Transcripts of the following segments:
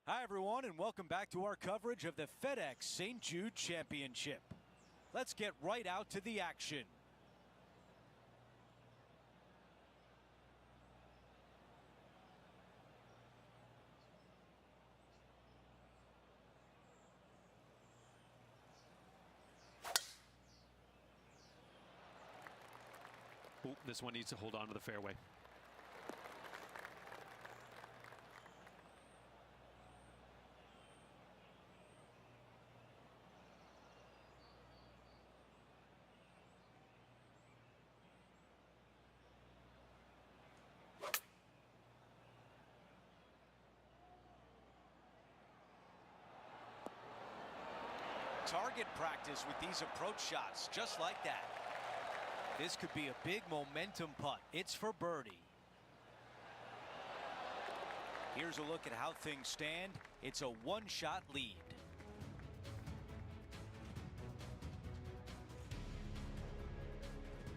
Hi, everyone, and welcome back to our coverage of the FedEx St. Jude Championship. Let's get right out to the action. Ooh, this one needs to hold on to the fairway. Target practice with these approach shots, just like that. This could be a big momentum putt. It's for birdie. Here's a look at how things stand. It's a one-shot lead.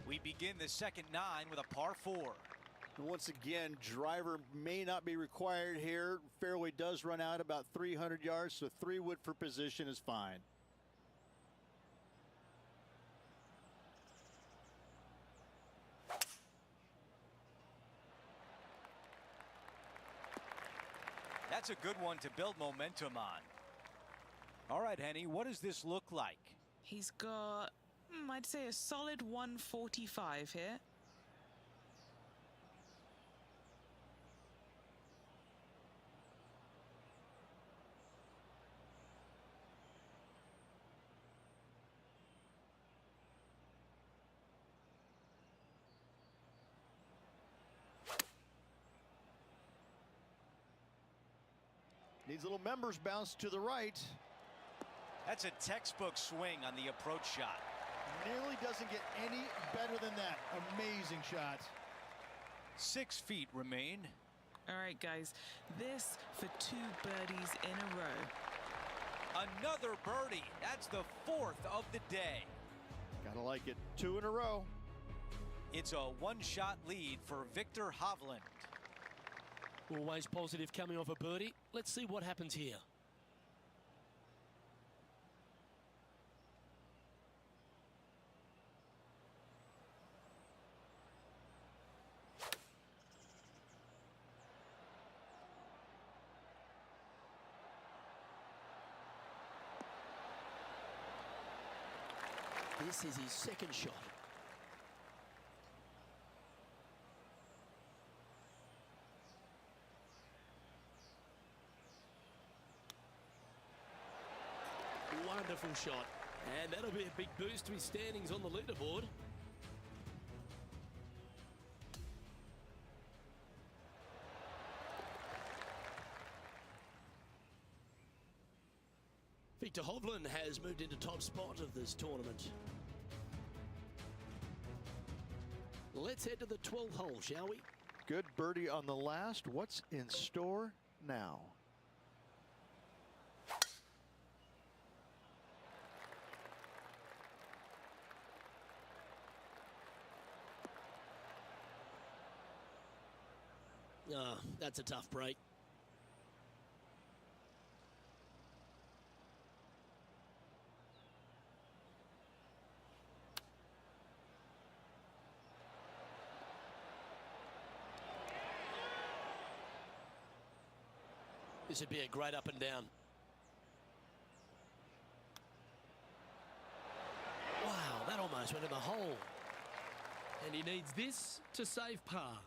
We begin the second 9 with a par 4. Once again, driver may not be required here. Fairway does run out about 300 yards, so 3 wood for position is fine. That's a good one to build momentum on. All right, Henny, what does this look like? He's got, I'd say, a solid 145 here. Needs a little members bounce to the right. That's a textbook swing on the approach shot. Nearly doesn't get any better than that. Amazing shot. 6 feet remain. All right, guys, this for 2 birdies in a row. Another birdie. That's the 4th of the day. Gotta like it. 2 in a row. It's a one-shot lead for Victor Hovland. Always positive coming off a birdie. Let's see what happens here. This is his second shot. Wonderful shot. And that'll be a big boost to his standings on the leaderboard. Victor Hovland has moved into top spot of this tournament. Let's head to the 12th hole, shall we? Good birdie on the last. What's in store now? That's a tough break. This would be a great up and down. Wow, that almost went in the hole. And he needs this to save par.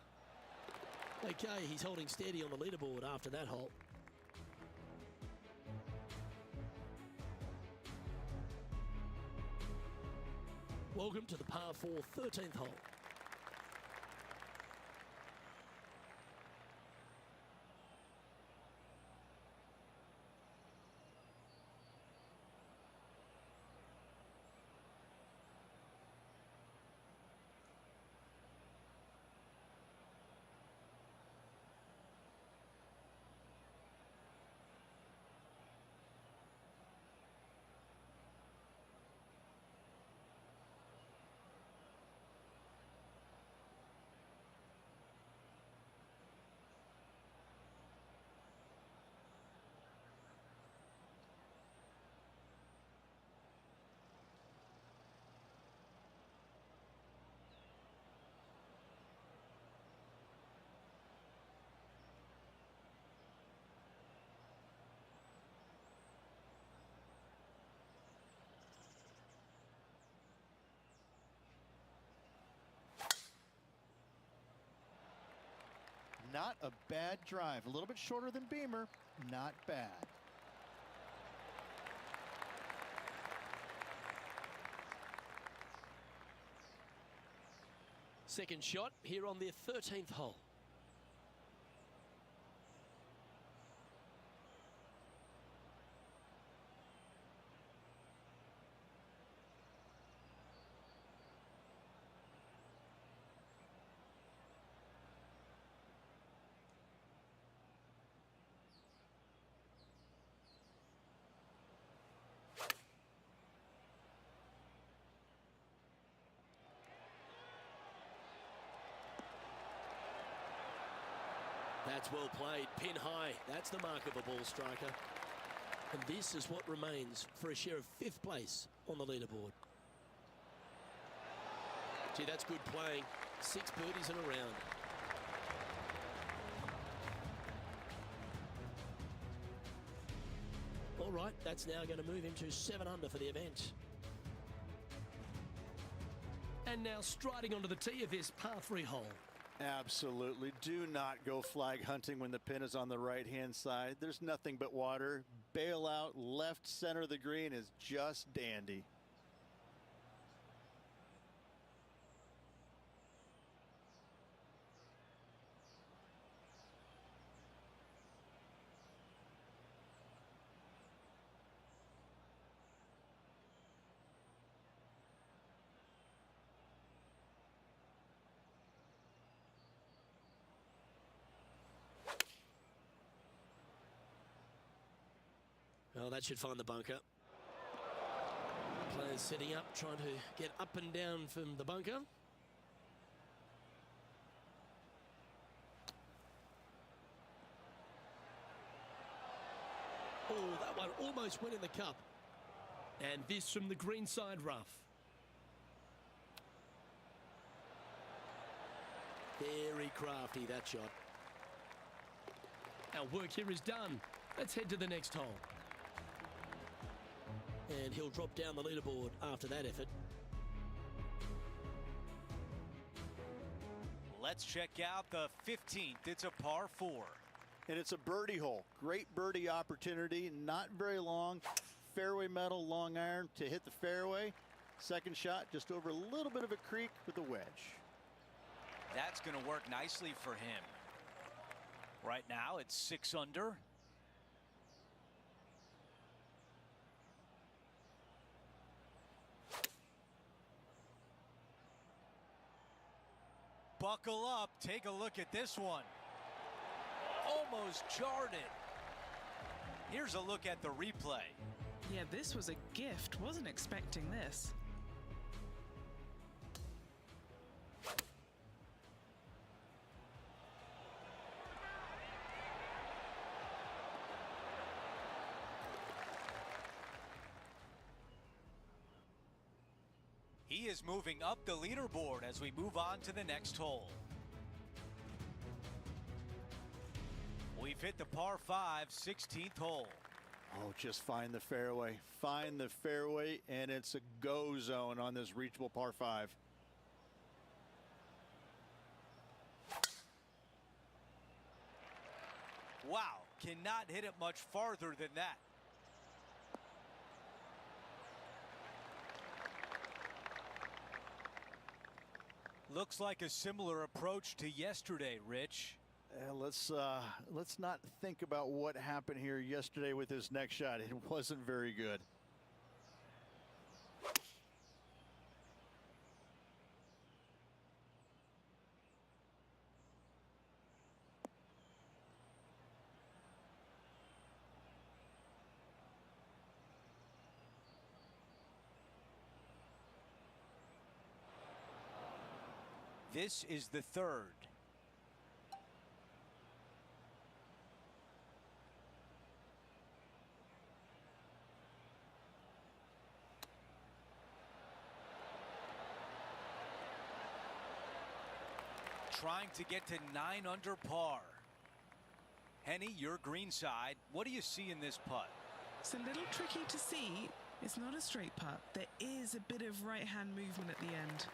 Okay, he's holding steady on the leaderboard after that hole. Welcome to the par 4 13th hole. not a bad drive. A little bit shorter than Beamer, not bad. Second shot here on their 13th hole. That's well played, pin high. That's the mark of a ball striker. And this is what remains for a share of 5th place on the leaderboard. Gee, that's good playing. 6 birdies in a round. All right, that's now going to move him to 7 under for the event. And now striding onto the tee of this par 3 hole. Absolutely. Do not go flag hunting when the pin is on the right-hand side. There's nothing but water. Bail out left center of the green is just dandy. Well, that should find the bunker. Players setting up, trying to get up and down from the bunker. Oh, that one almost went in the cup. And this from the greenside rough. Very crafty, that shot. Our work here is done. Let's head to the next hole. And he'll drop down the leaderboard after that effort. Let's check out the 15th. It's a par 4. And it's a birdie hole. Great birdie opportunity. Not very long. Fairway metal long iron to hit the fairway. Second shot just over a little bit of a creek with a wedge. That's going to work nicely for him. Right now it's 6 under. Buckle up. Take a look at this one. Almost jarred it. Here's a look at the replay. Yeah, this was a gift. Wasn't expecting this. He is moving up the leaderboard as we move on to the next hole. We've hit the par 5, 16th hole. Oh, just find the fairway. Find the fairway, and it's a go zone on this reachable par 5. Wow, cannot hit it much farther than that. Looks like a similar approach to yesterday, Rich. Let's not think about what happened here yesterday with this next shot. It wasn't very good. This is the 3rd. Trying to get to 9 under par. Henny, your green side. What do you see in this putt? It's a little tricky to see. It's not a straight putt. There is a bit of right-hand movement at the end.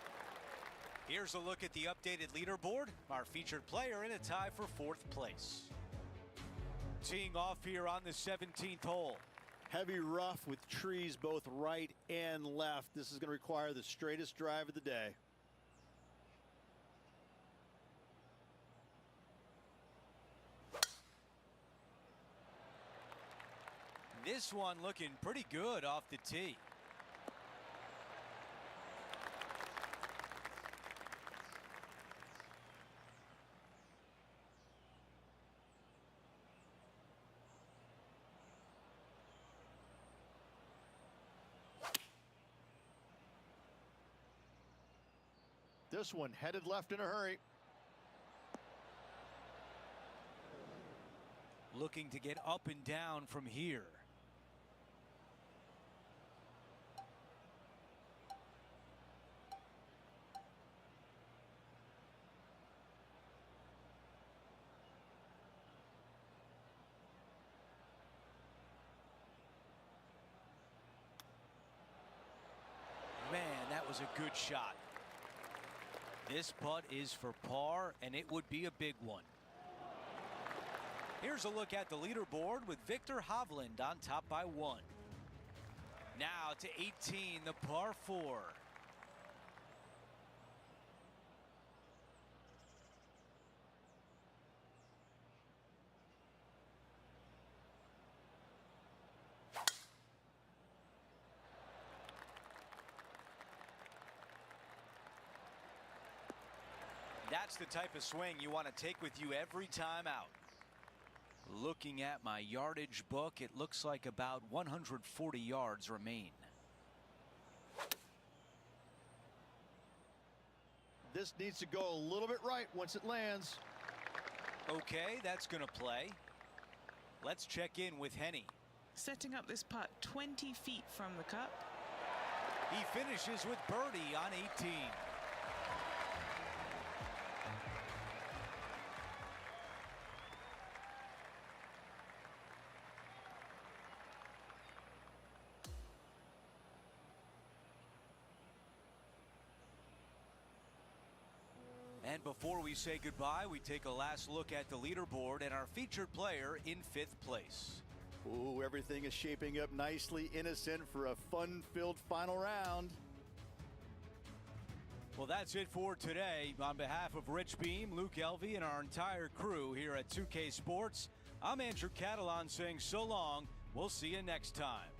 Here's a look at the updated leaderboard. Our featured player in a tie for 4th place. Teeing off here on the 17th hole. Heavy rough with trees both right and left. This is going to require the straightest drive of the day. This one looking pretty good off the tee. This one headed left in a hurry. Looking to get up and down from here. Man, that was a good shot. This putt is for par, and it would be a big one. Here's a look at the leaderboard with Victor Hovland on top by 1. Now to 18, the par 4. That's the type of swing you want to take with you every time out. Looking at my yardage book, it looks like about 140 yards remain. This needs to go a little bit right once it lands. Okay, that's going to play. Let's check in with Henny. Setting up this putt 20 feet from the cup. He finishes with birdie on 18. And before we say goodbye, we take a last look at the leaderboard and our featured player in 5th place. Ooh, everything is shaping up nicely, innocent, for a fun-filled final round. Well, that's it for today. On behalf of Rich Beam, Luke Elvey, and our entire crew here at 2K Sports, I'm Andrew Catalan saying so long. We'll see you next time.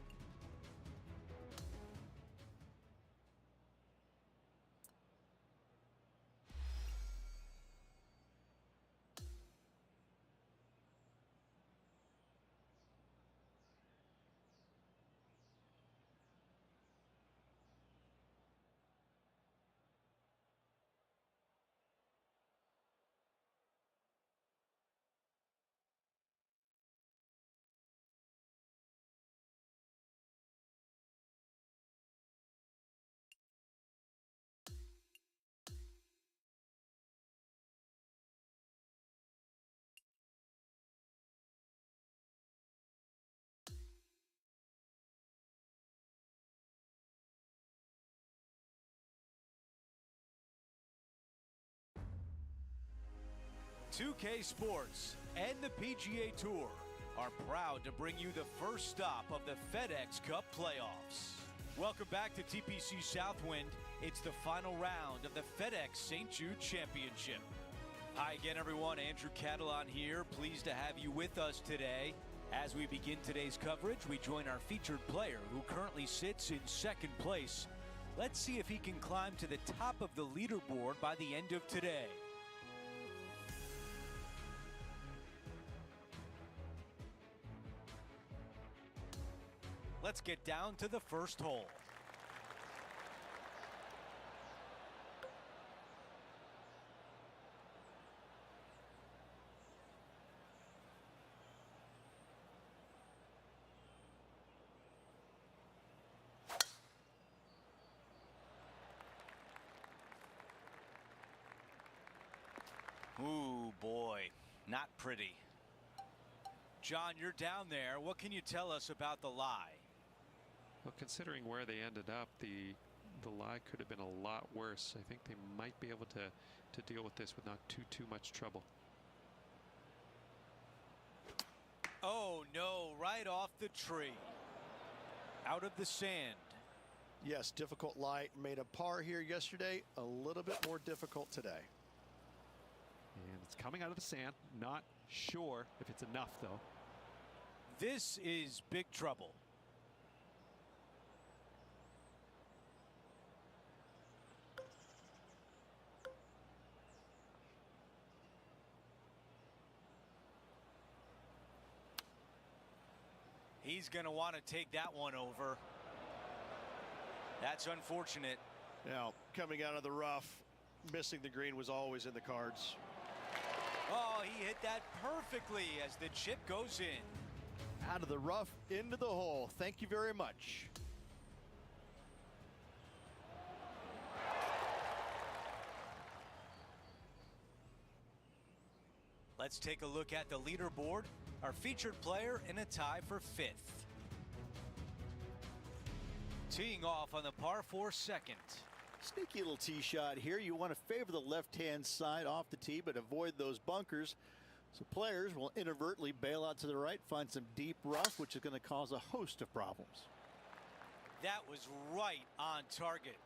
.2K Sports and the PGA Tour are proud to bring you the first stop of the FedEx Cup playoffs. Welcome back to TPC Southwind. It's the final round of the FedEx St. Jude Championship. Hi again, everyone. Andrew Catalan here. Pleased to have you with us today. As we begin today's coverage, we join our featured player who currently sits in 2nd place. Let's see if he can climb to the top of the leaderboard by the end of today. Let's get down to the first hole. Ooh, boy, not pretty. John, you're down there. What can you tell us about the lie? Well, considering where they ended up, the the lie could have been a lot worse. I think they might be able to deal with this with not too much trouble. Oh no, right off the tree. Out of the sand. Yes, difficult lie. Made a par here yesterday. A little bit more difficult today. And it's coming out of the sand. Not sure if it's enough, though. This is big trouble. He's going to want to take that one over. That's unfortunate. Now, coming out of the rough, missing the green was always in the cards. Oh, he hit that perfectly as the chip goes in. Out of the rough, into the hole. Thank you very much. Let's take a look at the leaderboard. Our featured player in a tie for 5th. Teeing off on the par 4 second. Sneaky little tee shot here. You want to favor the left-hand side off the tee, but avoid those bunkers. So players will inadvertently bail out to the right, find some deep rough, which is going to cause a host of problems. That was right on target.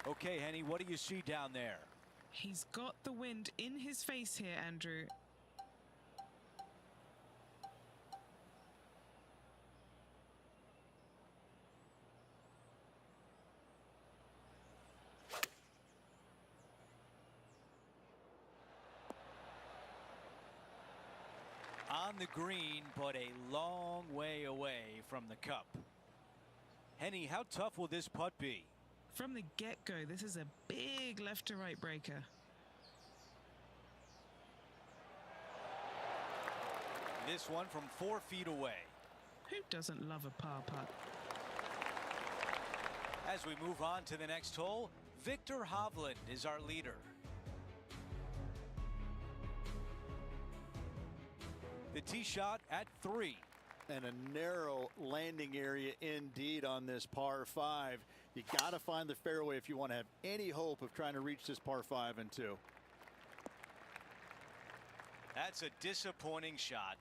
Okay, Henny, what do you see down there? He's got the wind in his face here, Andrew. On the green, but a long way away from the cup. Henny, how tough will this putt be? From the get-go, this is a big left to right breaker. This one from 4 feet away. Who doesn't love a par putt? As we move on to the next hole, Victor Hovland is our leader. The tee shot at 3. And a narrow landing area indeed on this par 5. You got to find the fairway if you want to have any hope of trying to reach this par 5 and 2. That's a disappointing shot.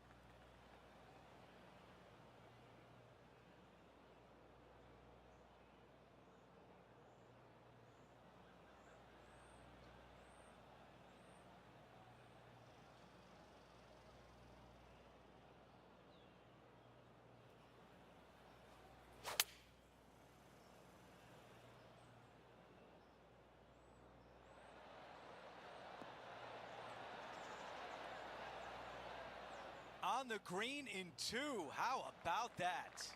On the green in 2. How about that?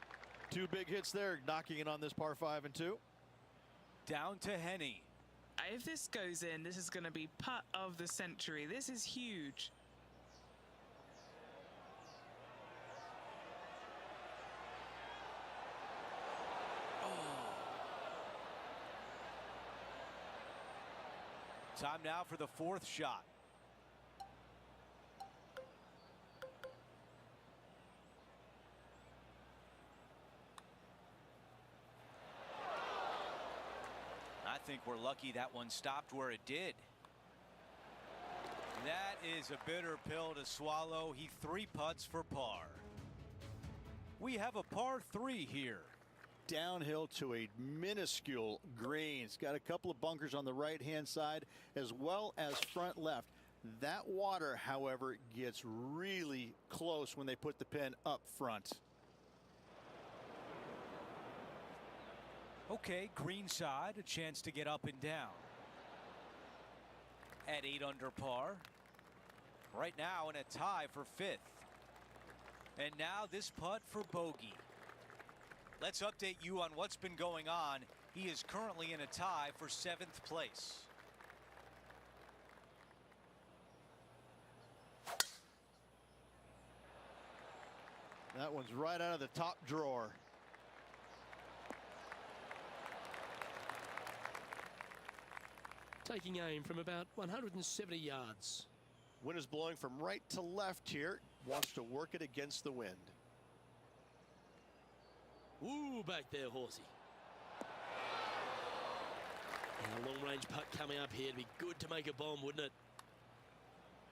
2 big hits there, knocking it on this par 5 and 2. Down to Henny. If this goes in, this is going to be putt of the century. This is huge. Time now for the 4th shot. I think we're lucky that one stopped where it did. That is a bitter pill to swallow. He 3 putts for par. We have a par 3 here. Downhill to a minuscule green. It's got a couple of bunkers on the right-hand side as well as front left. That water, however, gets really close when they put the pin up front. Okay, green side, a chance to get up and down. At 8 under par. Right now in a tie for 5th. And now this putt for bogey. Let's update you on what's been going on. He is currently in a tie for 7th place. That one's right out of the top drawer. Taking aim from about 170 yards. Wind is blowing from right to left here. Wants to work it against the wind. Ooh, back there, horsey. And a long-range putt coming up here. It'd be good to make a bomb, wouldn't it?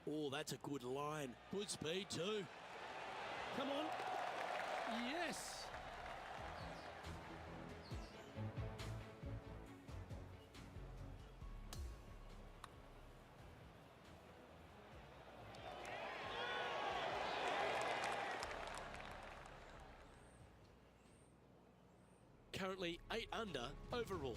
Oh, that's a good line. Good speed too. Come on. Yes. Currently 8 under overall.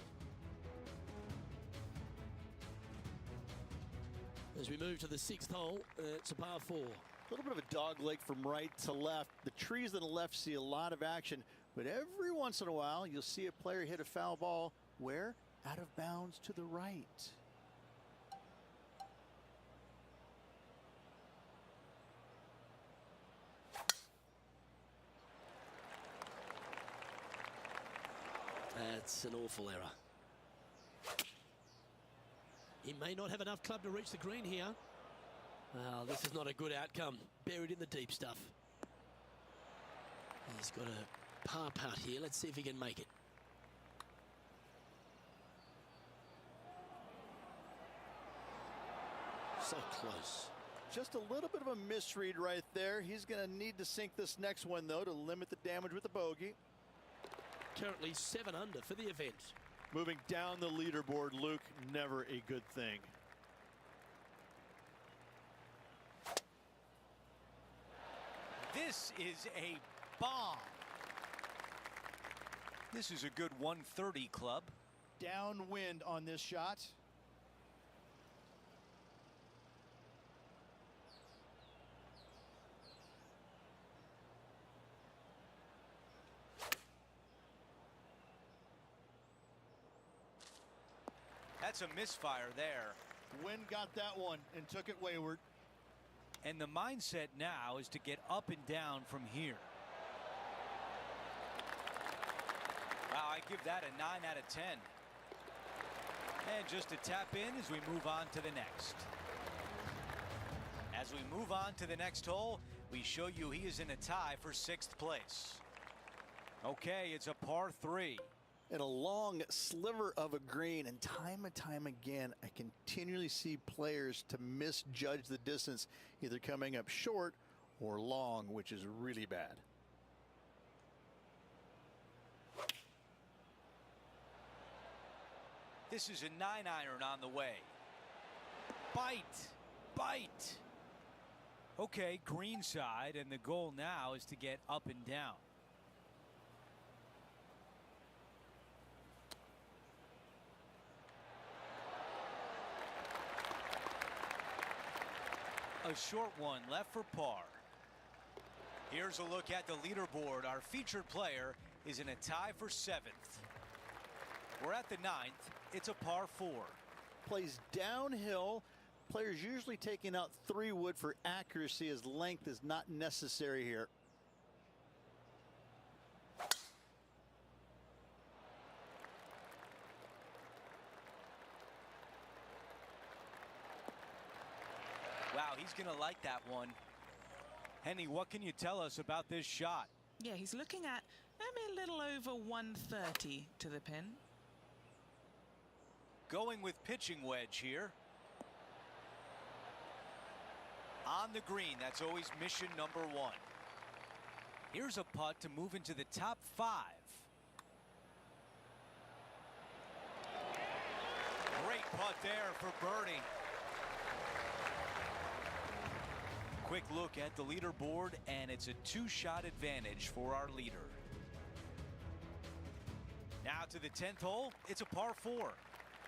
As we move to the 6th hole, it's a par 4. A little bit of a dog leg from right to left. The trees on the left see a lot of action, but every once in a while you'll see a player hit a foul ball where? Out of bounds to the right. That's an awful error. He may not have enough club to reach the green here. Well, this is not a good outcome. Buried in the deep stuff. He's got a par putt here. Let's see if he can make it. So close. Just a little bit of a misread right there. He's going to need to sink this next one, though, to limit the damage with the bogey. Currently 7 under for the event. Moving down the leaderboard, Luke, never a good thing. This is a bomb. This is a good 130 club. Downwind on this shot. That's a misfire there. Wind got that one and took it wayward. And the mindset now is to get up and down from here. Wow, I give that a 9 out of 10. And just a tap in as we move on to the next. As we move on to the next hole, we show you he is in a tie for 6th place. Okay, it's a par 3. And a long sliver of a green, and time again I continually see players to misjudge the distance, either coming up short or long, which is really bad. This is a 9-iron on the way. Bite. Okay, green side, and the goal now is to get up and down. A short one left for par. Here's a look at the leaderboard. Our featured player is in a tie for 7th. We're at the 9th. It's a par 4. Plays downhill. Players usually taking out 3 wood for accuracy, as length is not necessary here. Wow, he's going to like that one. Henny, what can you tell us about this shot? Yeah, he's looking at maybe a little over 130 to the pin. Going with pitching wedge here. On the green, that's always mission number 1. Here's a putt to move into the top 5. Great putt there for birdie. Quick look at the leaderboard, and it's a 2-shot advantage for our leader. Now to the 10th hole, it's a par 4.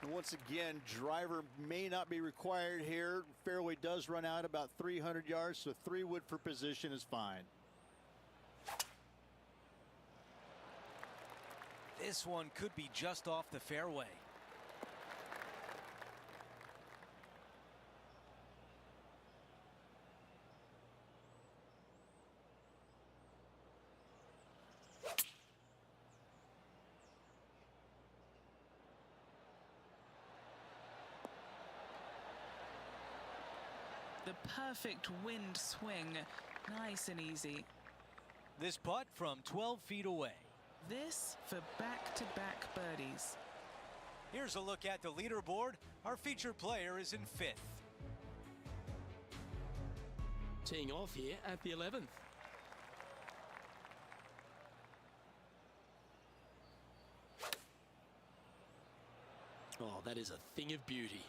And once again, driver may not be required here. Fairway does run out about 300 yards, so 3 wood for position is fine. This one could be just off the fairway. The perfect wind swing, nice and easy. This putt from 12 feet away. This for back-to-back birdies. Here's a look at the leaderboard. Our featured player is in 5th. Teeing off here at the 11th. Oh, that is a thing of beauty.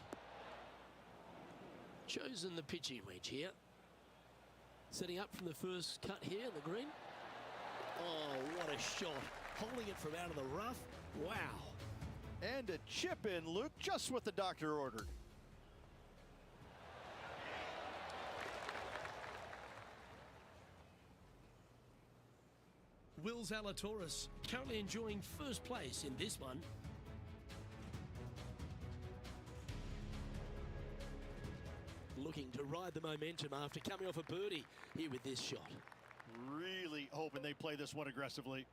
Chosen the pitching wedge here. Setting up from the first cut here in the green. Oh, what a shot. Holding it from out of the rough. Wow. And a chip in, Luke, just what the doctor ordered. Will Zalatoris currently enjoying first place in this one. Looking to ride the momentum after coming off a birdie here with this shot. Really hoping they play this one aggressively.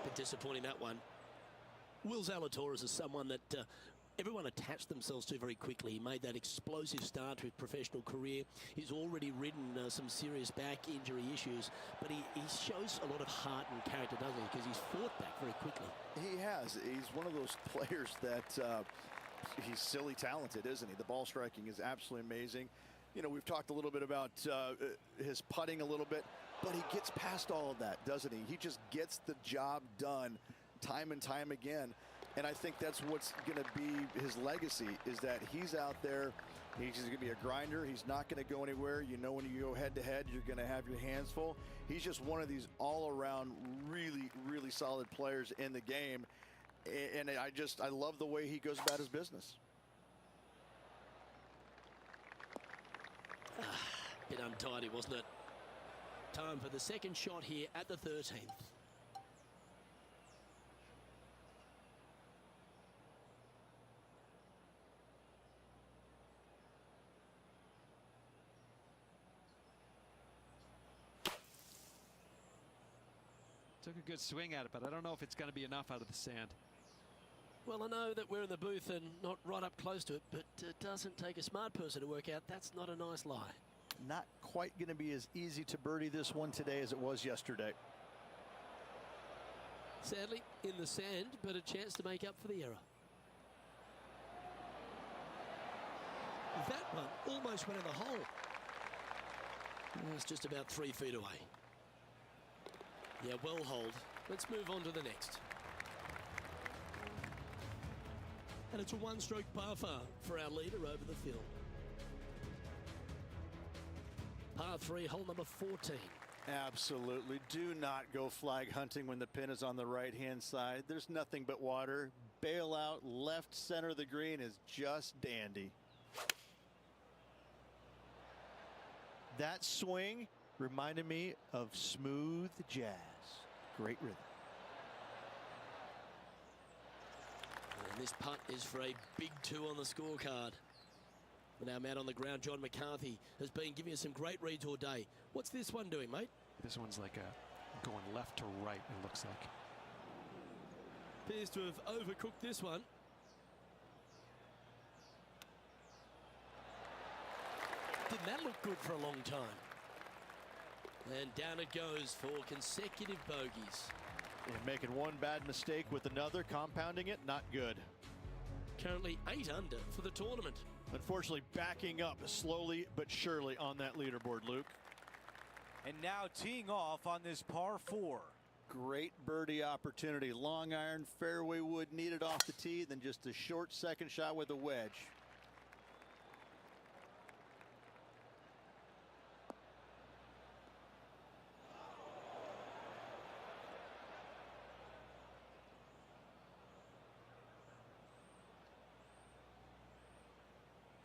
Bit disappointing, that one. Will Zalatoris is someone that everyone attached themselves to very quickly. He made that explosive start to his professional career. He's already ridden some serious back injury issues, but he shows a lot of heart and character, doesn't he? Because he's fought back very quickly. He has. He's one of those players that he's silly talented, isn't he? The ball striking is absolutely amazing. You know, we've talked a little bit about his putting a little bit, but he gets past all of that, doesn't he? He just gets the job done time and time again. And I think that's what's going to be his legacy, is that he's out there. He's going to be a grinder. He's not going to go anywhere. You know, when you go head-to-head, you're going to have your hands full. He's just one of these all-around really, really solid players in the game. And I love the way he goes about his business. Bit untidy, wasn't it? Time for the second shot here at the 13th. Took a good swing at it, but I don't know if it's going to be enough out of the sand. Well, I know that we're in the booth and not right up close to it, but it doesn't take a smart person to work out that's not a nice lie. Not quite going to be as easy to birdie this one today as it was yesterday. Sadly, in the sand, but a chance to make up for the error. That one almost went in the hole. It's just about 3 feet away. Yeah, well hold. Let's move on to the next. And it's a one-stroke par far for our leader over the field. Par 3, hole number 14. Absolutely. Do not go flag hunting when the pin is on the right-hand side. There's nothing but water. Bail out, left center of the green is just dandy. That swing reminded me of smooth jazz. Great rhythm. And this putt is for a big 2 on the scorecard. And our man on the ground, John McCarthy, has been giving us some great reads all day. What's this one doing, mate? This one's like going left to right, it looks like. Appears to have overcooked this one. Didn't that look good for a long time? And down it goes for consecutive bogeys. And making one bad mistake with another, compounding it, not good. Currently 8 under for the tournament. Unfortunately, backing up slowly but surely on that leaderboard, Luke. And now teeing off on this par 4. Great birdie opportunity. Long iron, fairway wood needed off the tee, then just a short second shot with a wedge.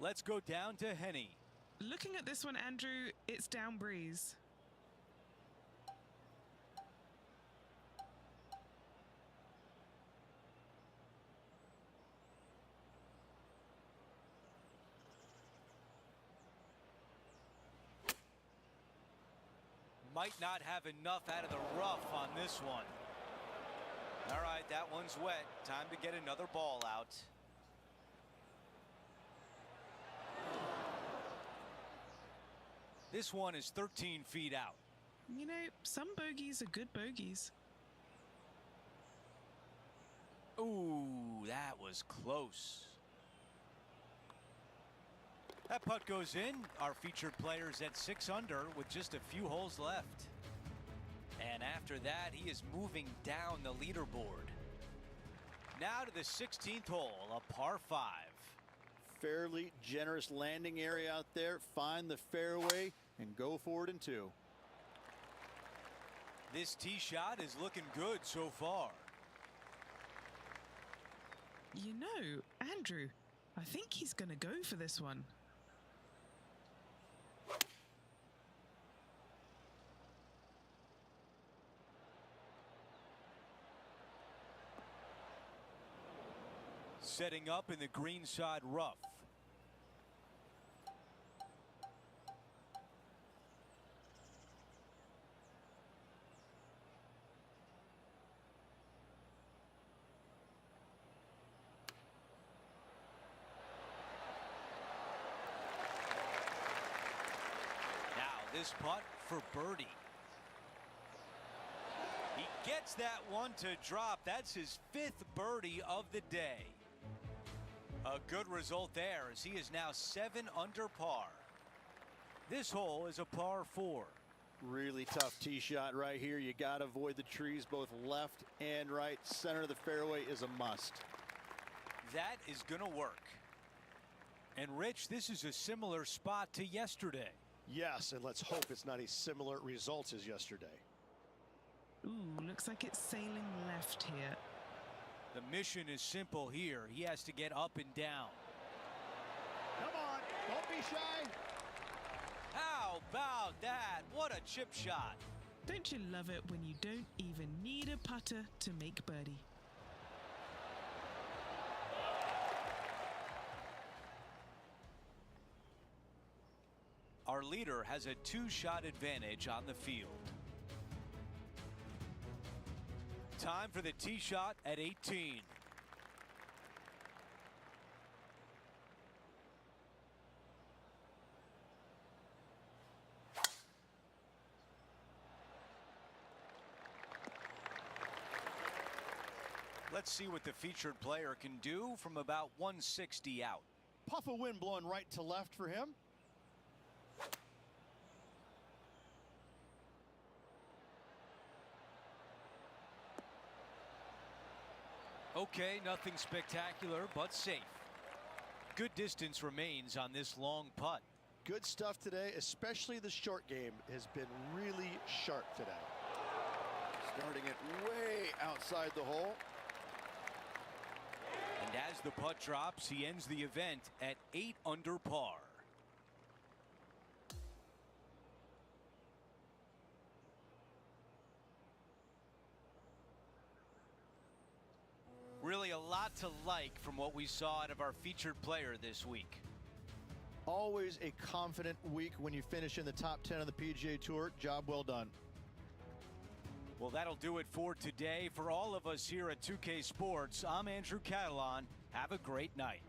Let's go down to Henny. Looking at this one, Andrew, it's down breeze. Might not have enough out of the rough on this one. All right, that one's wet. Time to get another ball out. This one is 13 feet out. You know, some bogeys are good bogeys. Ooh, that was close. That putt goes in. Our featured player's at 6 under with just a few holes left. And after that, he is moving down the leaderboard. Now to the 16th hole, a par 5. Fairly generous landing area out there. Find the fairway and go for it in 2. This tee shot is looking good so far. You know, Andrew, I think he's going to go for this one. Setting up in the greenside rough. Now this putt for birdie. He gets that one to drop. That's his 5th birdie of the day. A good result there as he is now 7 under par. This hole is a par 4. Really tough tee shot right here. You got to avoid the trees both left and right. Center of the fairway is a must. That is going to work. And Rich, this is a similar spot to yesterday. Yes, and let's hope it's not a similar result as yesterday. Ooh, looks like it's sailing left here. The mission is simple here. He has to get up and down. Come on, don't be shy. How about that? What a chip shot. Don't you love it when you don't even need a putter to make birdie? Our leader has a 2-shot advantage on the field. Time for the tee shot at 18. Let's see what the featured player can do from about 160 out. Puff of wind blowing right to left for him. Okay, nothing spectacular, but safe. Good distance remains on this long putt. Good stuff today, especially the short game has been really sharp today. Starting it way outside the hole. And as the putt drops, he ends the event at 8 under par. Really a lot to like from what we saw out of our featured player this week. Always a confident week when you finish in the top 10 on the PGA Tour. Job well done. Well, that'll do it for today. For all of us here at 2K Sports, I'm Andrew Catalan. Have a great night.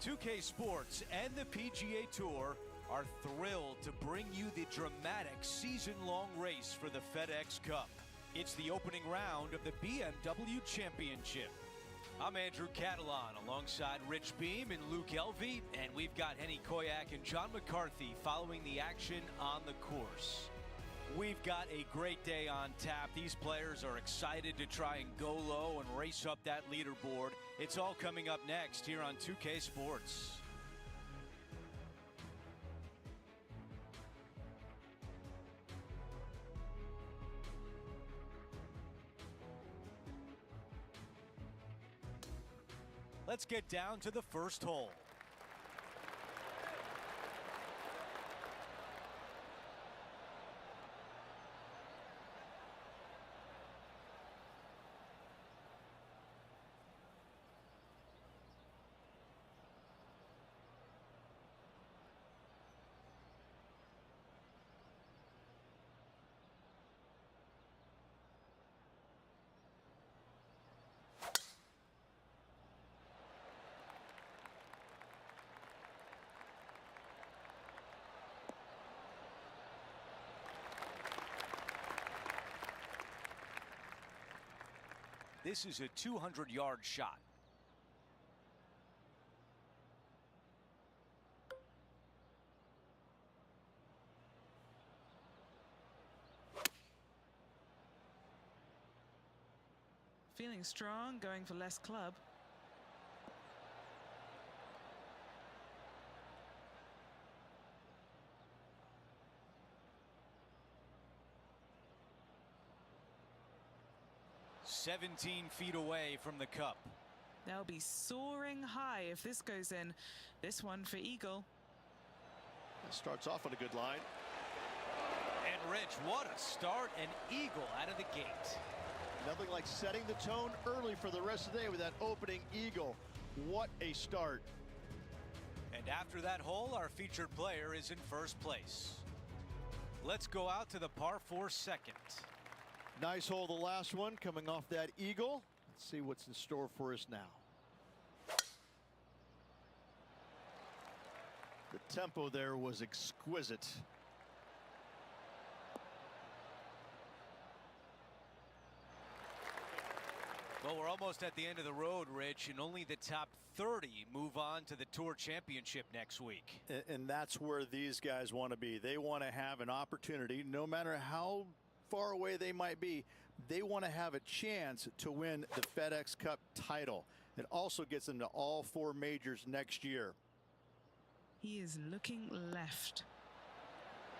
2K Sports and the PGA Tour are thrilled to bring you the dramatic season-long race for the FedEx Cup. It's the opening round of the BMW Championship. I'm Andrew Catalan alongside Rich Beam and Luke Elvey, and we've got Henny Koyak and John McCarthy following the action on the course. We've got a great day on tap. These players are excited to try and go low and race up that leaderboard. It's all coming up next here on 2K Sports. Let's get down to the first hole. This is a 200-yard shot. Feeling strong, going for less club. "17 feet away from the cup." They'll be soaring high if this goes in. This one for eagle. It starts off on a good line. And Rich, what a start. An eagle out of the gate. Nothing like setting the tone early for the rest of the day with that opening eagle. What a start. And after that hole, our featured player is in first place. Let's go out to the par 4 second. Nice hole, the last one, coming off that eagle. Let's see what's in store for us now. The tempo there was exquisite. Well, we're almost at the end of the road, Rich, and only the top 30 move on to the Tour Championship next week. And that's where these guys want to be. They want to have an opportunity, no matter how far away they might be, they want to have a chance to win the FedEx Cup title. It also gets them to all 4 majors next year. He is looking left.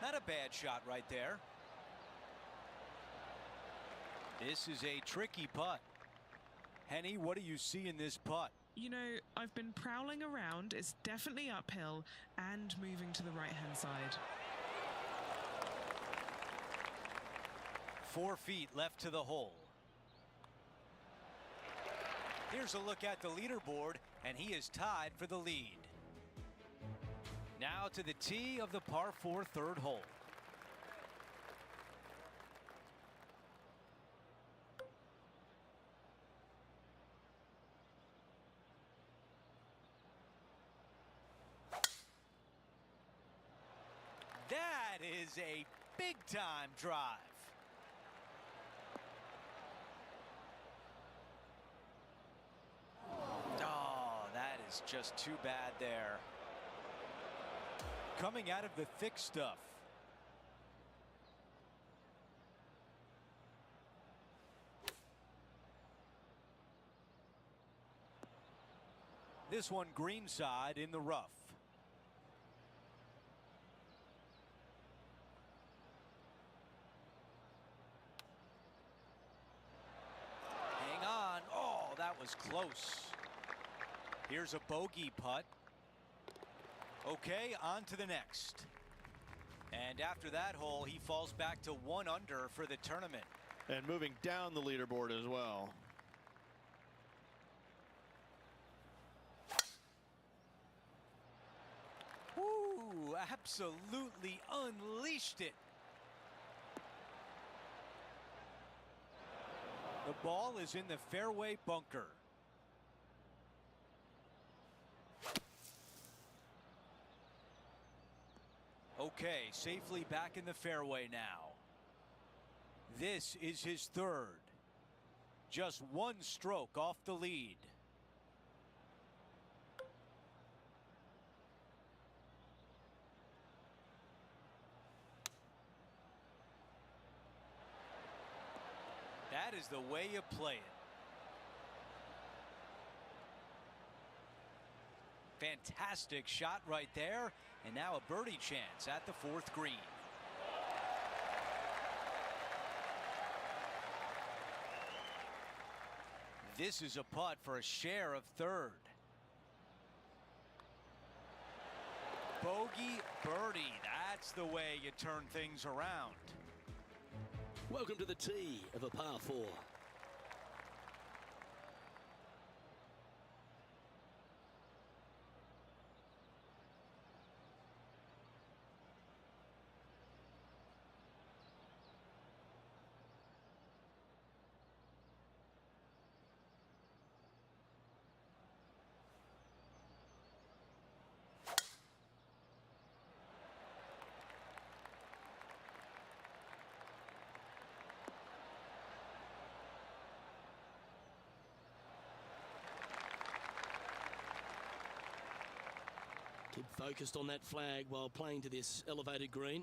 Not a bad shot right there. This is a tricky putt. Henny, what do you see in this putt? You know, I've been prowling around. It's definitely uphill and moving to the right-hand side. 4 feet left to the hole. Here's a look at the leaderboard, and he is tied for the lead. Now to the tee of the par 4 third hole. That is a big-time drive. Oh, that is just too bad there. Coming out of the thick stuff. This one greenside in the rough. Hang on. Oh, that was close. Here's a bogey putt. Okay, on to the next. And after that hole, he falls back to 1 under for the tournament. And moving down the leaderboard as well. Woo, absolutely unleashed it. The ball is in the fairway bunker. Okay, safely back in the fairway now. This is his third. Just one stroke off the lead. That is the way you play it. Fantastic shot right there, and now a birdie chance at the fourth green. This is a putt for a share of third. Bogey, birdie, that's the way you turn things around. Welcome to the tee of a par 4. Keep focused on that flag while playing to this elevated green.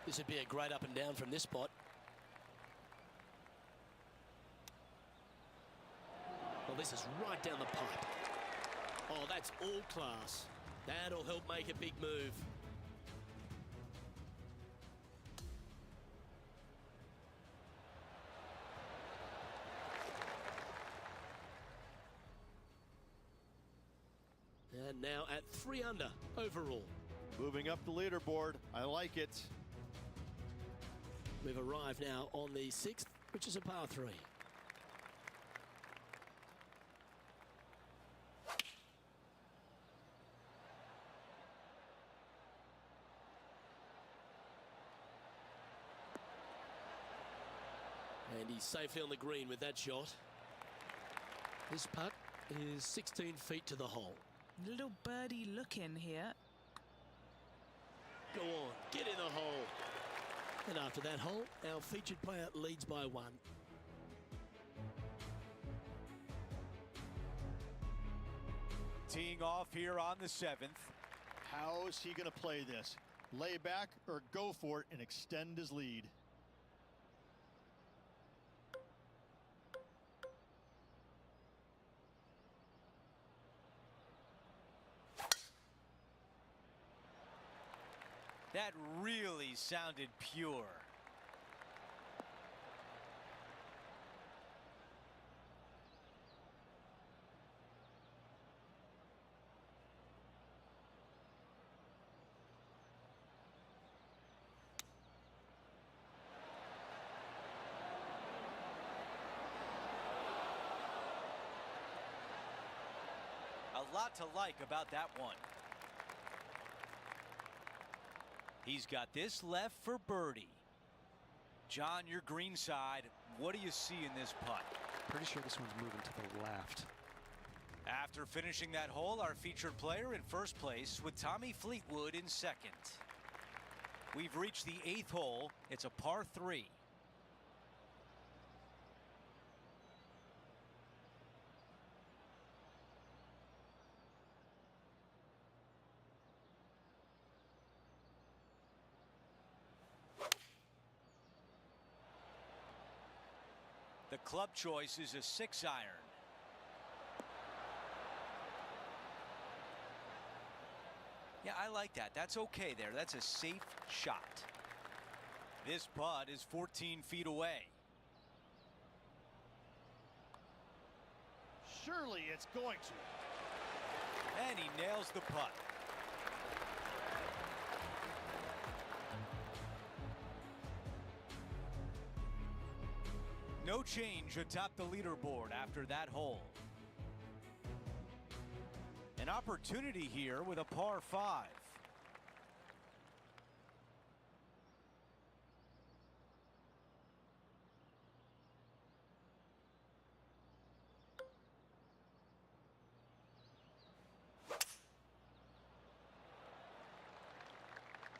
This would be a great up and down from this spot. Well, this is right down the pipe. Oh, that's all class. That'll help make a big move. And now at 3 under overall. Moving up the leaderboard. I like it. We've arrived now on the 6th, which is a par 3. And he's safely on the green with that shot. This putt is 16 feet to the hole. Little birdie look in here. Go on, get in the hole. And after that hole, our featured player leads by 1. Teeing off here on the 7th. How is he going to play this? Lay back or go for it and extend his lead? That really sounded pure. A lot to like about that one. He's got this left for birdie. John, your green side, what do you see in this putt? Pretty sure this one's moving to the left. After finishing that hole, our featured player in first place with Tommy Fleetwood in second. We've reached the 8th hole. It's a par 3. The club choice is a 6-iron. Yeah, I like that. That's okay there. That's a safe shot. This putt is 14 feet away. Surely it's going to. And he nails the putt. No change atop the leaderboard after that hole. And An opportunity here with a par 5.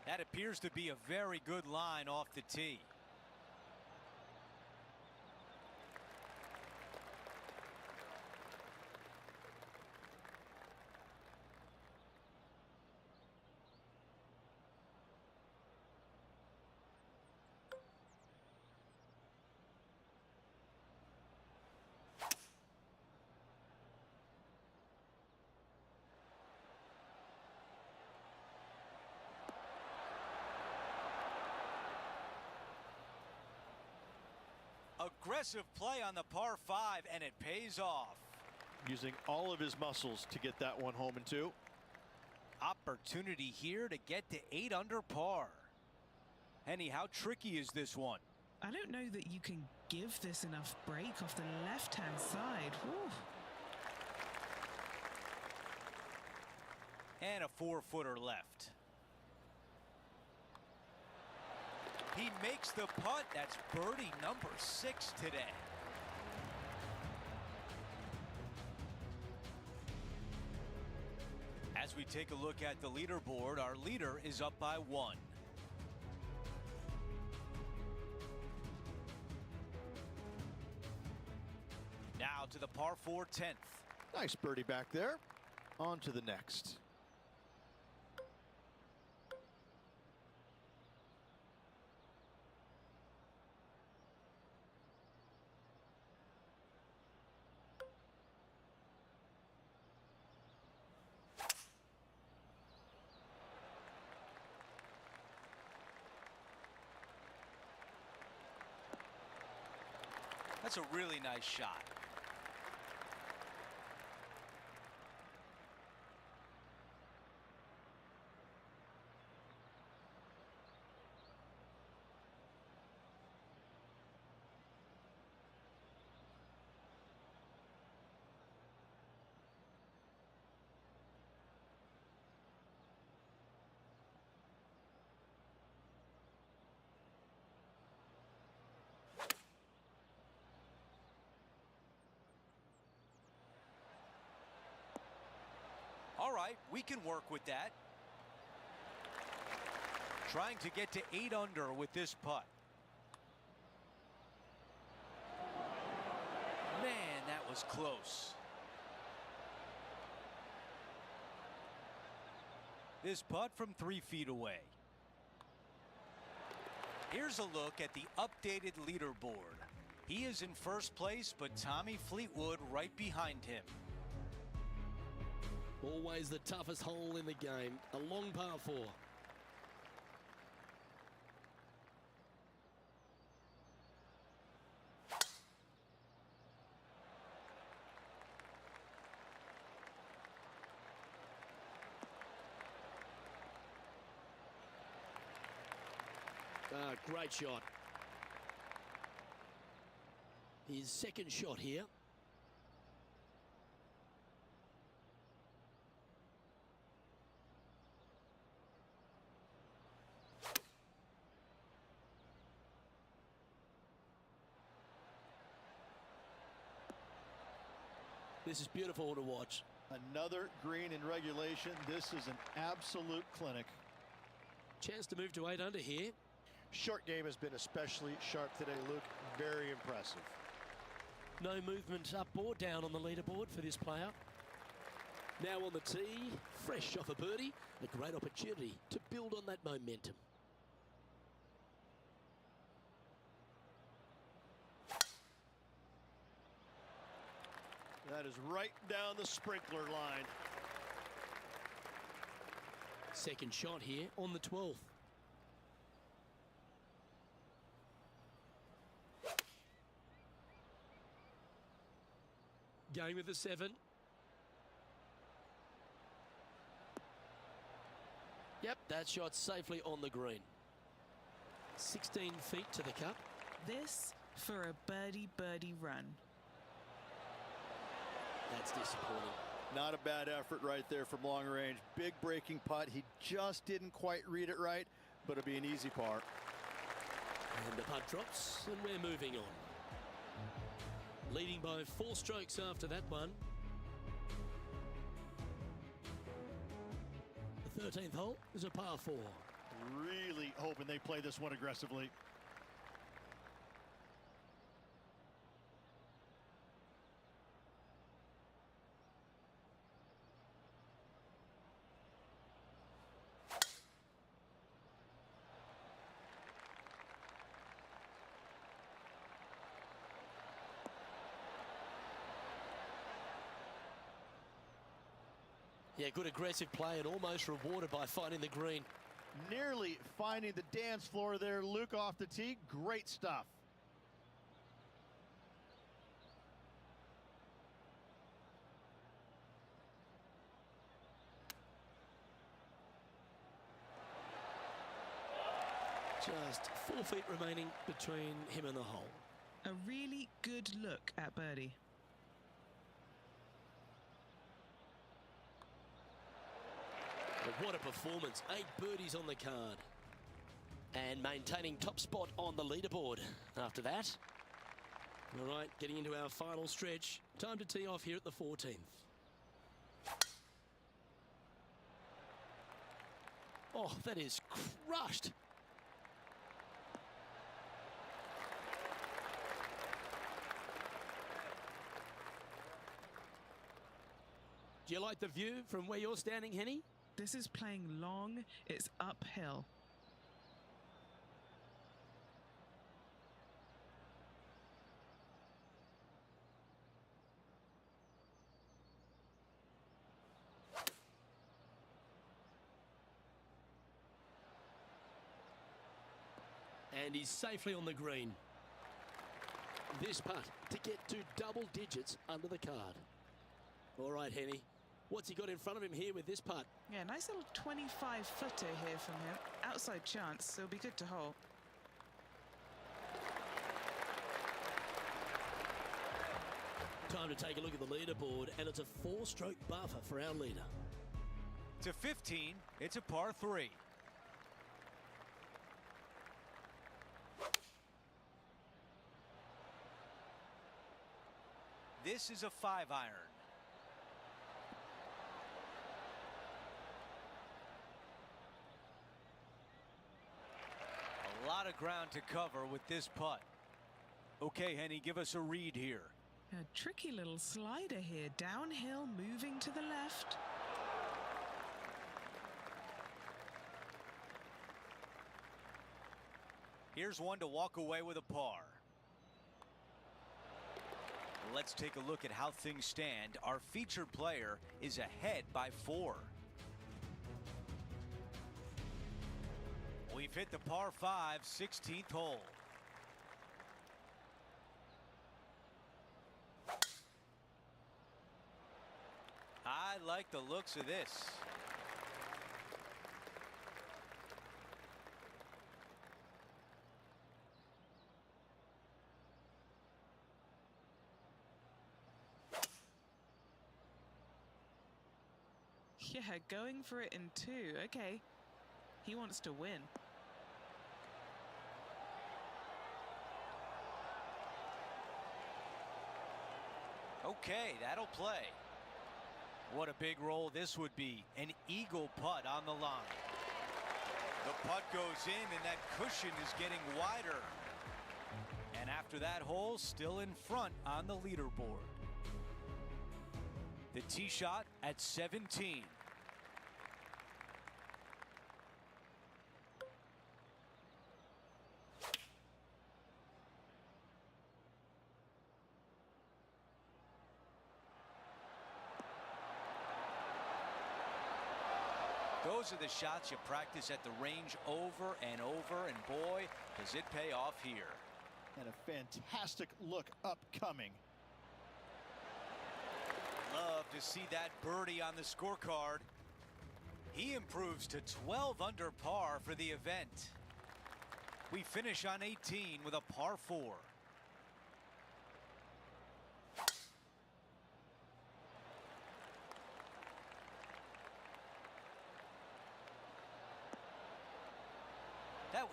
That appears to be a very good line off the tee. Aggressive play on the par 5, and it pays off. Using all of his muscles to get that one home in 2. Opportunity here to get to 8 under par. Henny, how tricky is this one? I don't know that you can give this enough break off the left-hand side. Woo. And a 4-footer left. He makes the putt. That's birdie number 6 today. As we take a look at the leaderboard, our leader is up by 1. Now to the par 4 10th. Nice birdie back there. On to the next. That's a really nice shot. All right, we can work with that. Trying to get to 8 under with this putt. Man, that was close. This putt from 3 feet away. Here's a look at the updated leaderboard. He is in first place, but Tommy Fleetwood right behind him. Always the toughest hole in the game. A long par 4. Great shot. His second shot here. This is beautiful to watch. Another green in regulation. This is an absolute clinic. Chance to move to 8 under here. Short game has been especially sharp today, Luke. Very impressive. No movement up or down on the leaderboard for this player. Now on the tee, fresh off a birdie, a great opportunity to build on that momentum. That is right down the sprinkler line. Second shot here on the 12th. Going with the 7. Yep, that shot safely on the green. 16 feet to the cup. This for a birdie run. That's disappointing. Not a bad effort right there from long range. Big breaking putt. He just didn't quite read it right, but it'll be an easy par. And the putt drops, and we're moving on. Leading by 4 strokes after that one. The 13th hole is a par 4. Really hoping they play this one aggressively. Yeah, good aggressive play and almost rewarded by finding the green. Nearly finding the dance floor there. Luke off the tee. Great stuff. Just 4 feet remaining between him and the hole. A really good look at birdie. But what a performance. 8 birdies on the card. And maintaining top spot on the leaderboard after that. All right, getting into our final stretch. Time to tee off here at the 14th. Oh, that is crushed. Do you like the view from where you're standing, Henny? This is playing long. It's uphill. And he's safely on the green. This putt to get to double digits under the card. All right, Henny. What's he got in front of him here with this putt? Yeah, nice little 25-footer here from him. Outside chance, so it'll be good to hole. Time to take a look at the leaderboard, and it's a 4-stroke buffer for our leader. To 15, it's a par 3. This is a 5-iron. A lot of ground to cover with this putt. Okay, Henny, give us a read here. A tricky little slider here. Downhill, moving to the left. Here's one to walk away with a par. Let's take a look at how things stand. Our featured player is ahead by 4. We've hit the par 5, 16th hole. I like the looks of this. Yeah, going for it in 2. Okay. He wants to win. Okay, that'll play. What a big roll this would be. An eagle putt on the line. The putt goes in, and that cushion is getting wider. And after that hole, still in front on the leaderboard. The tee shot at 17. Those are the shots you practice at the range over and over, and boy, does it pay off here. And a fantastic look upcoming. Love to see that birdie on the scorecard. He improves to 12 under par for the event. We finish on 18 with a par 4.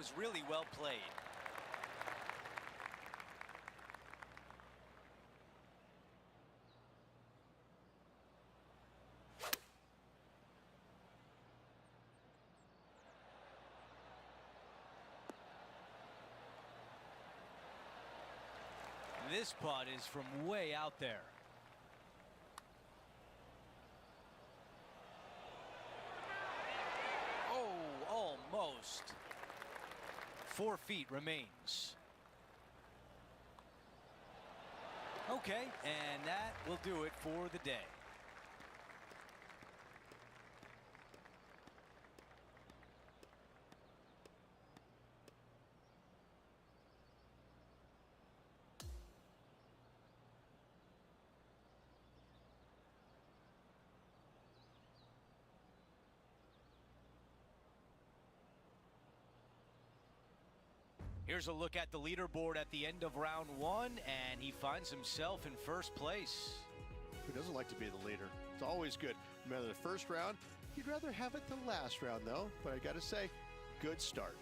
was really well played. This putt is from way out there. Oh, almost. 4 feet remains. Okay, and that will do it for the day. Here's a look at the leaderboard at the end of round 1, and he finds himself in first place. Who doesn't like to be the leader? It's always good. No matter the first round, you'd rather have it the last round, though. But I got to say, good start.